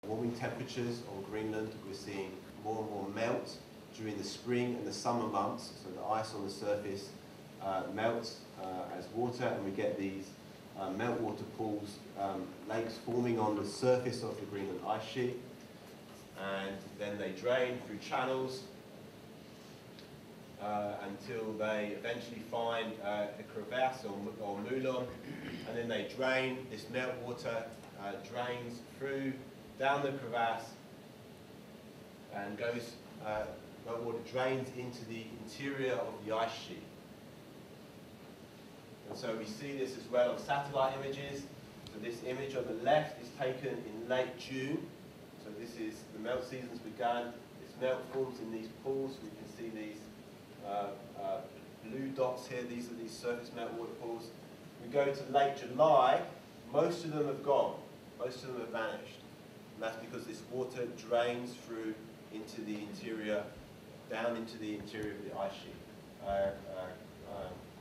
warming temperatures on Greenland. We're seeing more and more melt during the spring and the summer months. So the ice on the surface melts as water, and we get these meltwater pools, lakes forming on the surface of the Greenland ice sheet. And then they drain through channels until they eventually find a crevasse or moulin, and then they drain. This meltwater drains through down the crevasse and goes. Meltwater drains into the interior of the ice sheet. And so we see this as well on satellite images. So this image on the left is taken in late June. So this is the melt season's begun. This melt forms in these pools. We can see these blue dots here. These are these surface meltwater pools. We go to late July. Most of them have gone. Most of them have vanished. And that's because this water drains through into the interior, down into the interior of the ice sheet.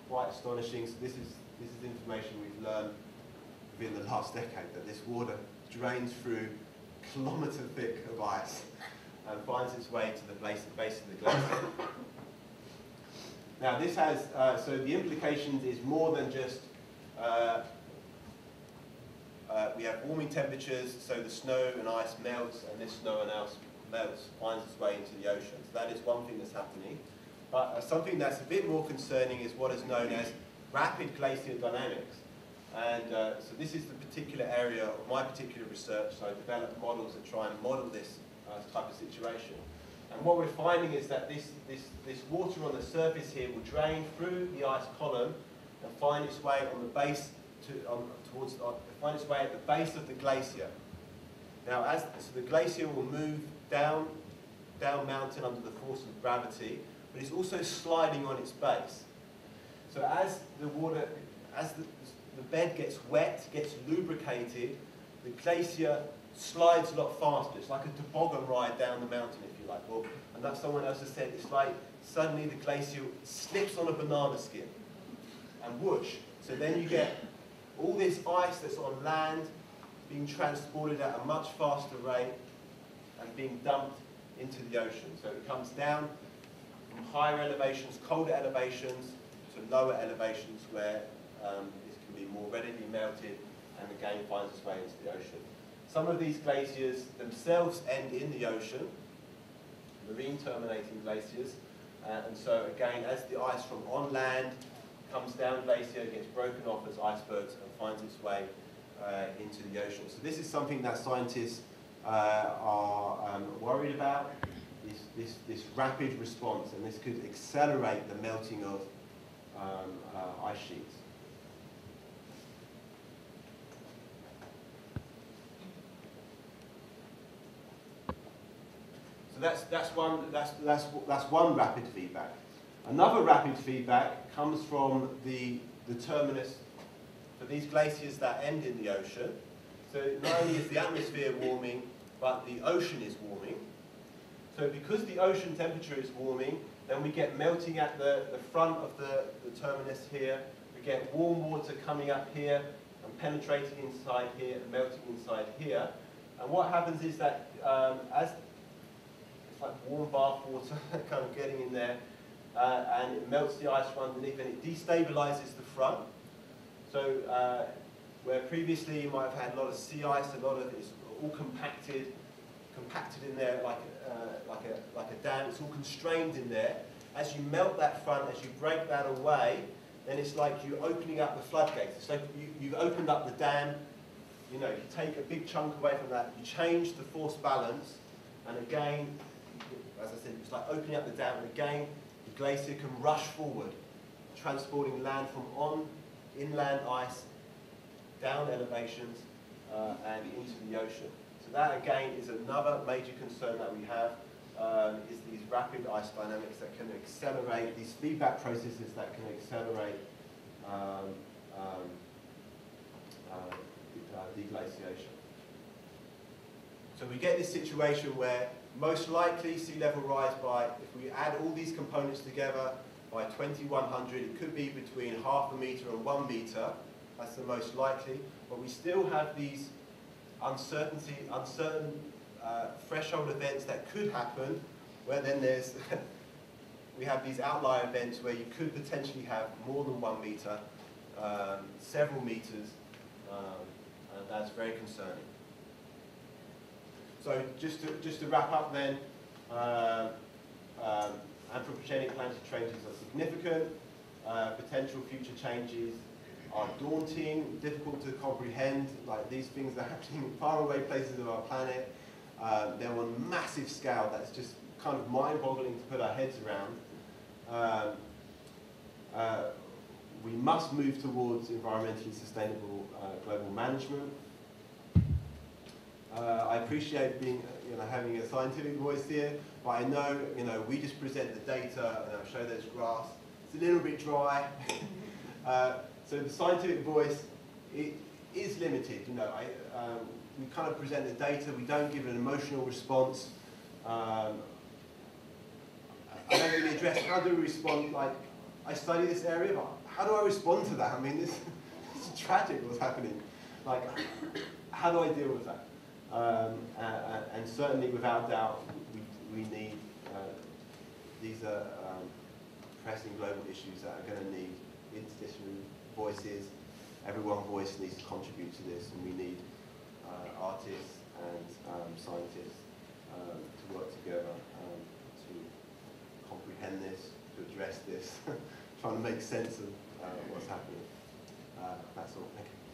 Quite astonishing. So this is information we've learned within the last decade, that this water drains through kilometre thick of ice and finds its way to the base of the glacier. Now this has, so the implications is more than just, we have warming temperatures, so the snow and ice melts, and this snow and ice melts, finds its way into the ocean. So that is one thing that's happening. But something that's a bit more concerning is what is known as rapid glacier dynamics. And so this is the particular area of my particular research. So I developed models that try and model this type of situation. And what we're finding is that this water on the surface here will drain through the ice column and find its way on the base find its way at the base of the glacier. Now, so the glacier will move down mountain under the force of gravity, but it's also sliding on its base. So as the water, as the bed gets wet, gets lubricated, the glacier slides a lot faster. It's like a toboggan ride down the mountain, if you like. Or, and that someone else has said, it's like suddenly the glacier slips on a banana skin, and whoosh. So then you get all this ice that's on land being transported at a much faster rate and being dumped into the ocean. So it comes down from higher elevations, colder elevations, to lower elevations where it can be more readily melted and again finds its way into the ocean. Some of these glaciers themselves end in the ocean, marine terminating glaciers, and so again, as the ice from on land comes down glacier, gets broken off as icebergs and finds its way into the ocean. So this is something that scientists are worried about, this rapid response, and this could accelerate the melting of ice sheets. So that's one rapid feedback. Another rapid feedback comes from the terminus for these glaciers that end in the ocean. So not only is the atmosphere warming, but the ocean is warming. So because the ocean temperature is warming, then we get melting at the front of the terminus here. We get warm water coming up here and penetrating inside here and melting inside here. And what happens is that as it's like warm bath water kind of getting in there, and it melts the ice from underneath and it destabilizes the front. So where previously you might have had a lot of sea ice, a lot of it's all compacted in there like a dam. It's all constrained in there. As you melt that front, as you break that away, then it's like you're opening up the floodgates. It's like you've opened up the dam. You know, you take a big chunk away from that, you change the force balance, and again, as I said, it's like opening up the dam, and again, the glacier can rush forward, transporting land from on inland ice, down elevations, and into the ocean. So that again is another major concern that we have, is these rapid ice dynamics that can accelerate, these feedback processes that can accelerate deglaciation. So we get this situation where most likely sea level rise by, if we add all these components together, by 2100, it could be between 0.5 meter and 1 meter. That's the most likely. But we still have these uncertain threshold events that could happen, where then there's we have these outlier events where you could potentially have more than 1 meter, several meters, and that's very concerning. So just to wrap up then, anthropogenic planetary changes are significant. Potential future changes are daunting, difficult to comprehend. Like, these things are happening in faraway places of our planet. They're on a massive scale that's just kind of mind-boggling to put our heads around. We must move towards environmentally sustainable global management. I appreciate being, having a scientific voice here, but I know, we just present the data and I'll show those graphs. It's a little bit dry. So the scientific voice, it is limited. We kind of present the data. We don't give an emotional response. I don't really address how do we respond. Like, I study this area, but how do I respond to that? I mean, this is tragic what's happening. Like, how do I deal with that? And certainly, without doubt, we need, these are pressing global issues that are going to need interdisciplinary voices. Everyone's voice needs to contribute to this, and we need artists and scientists to work together to comprehend this, to address this, trying to make sense of what's happening. That's all. Thank you.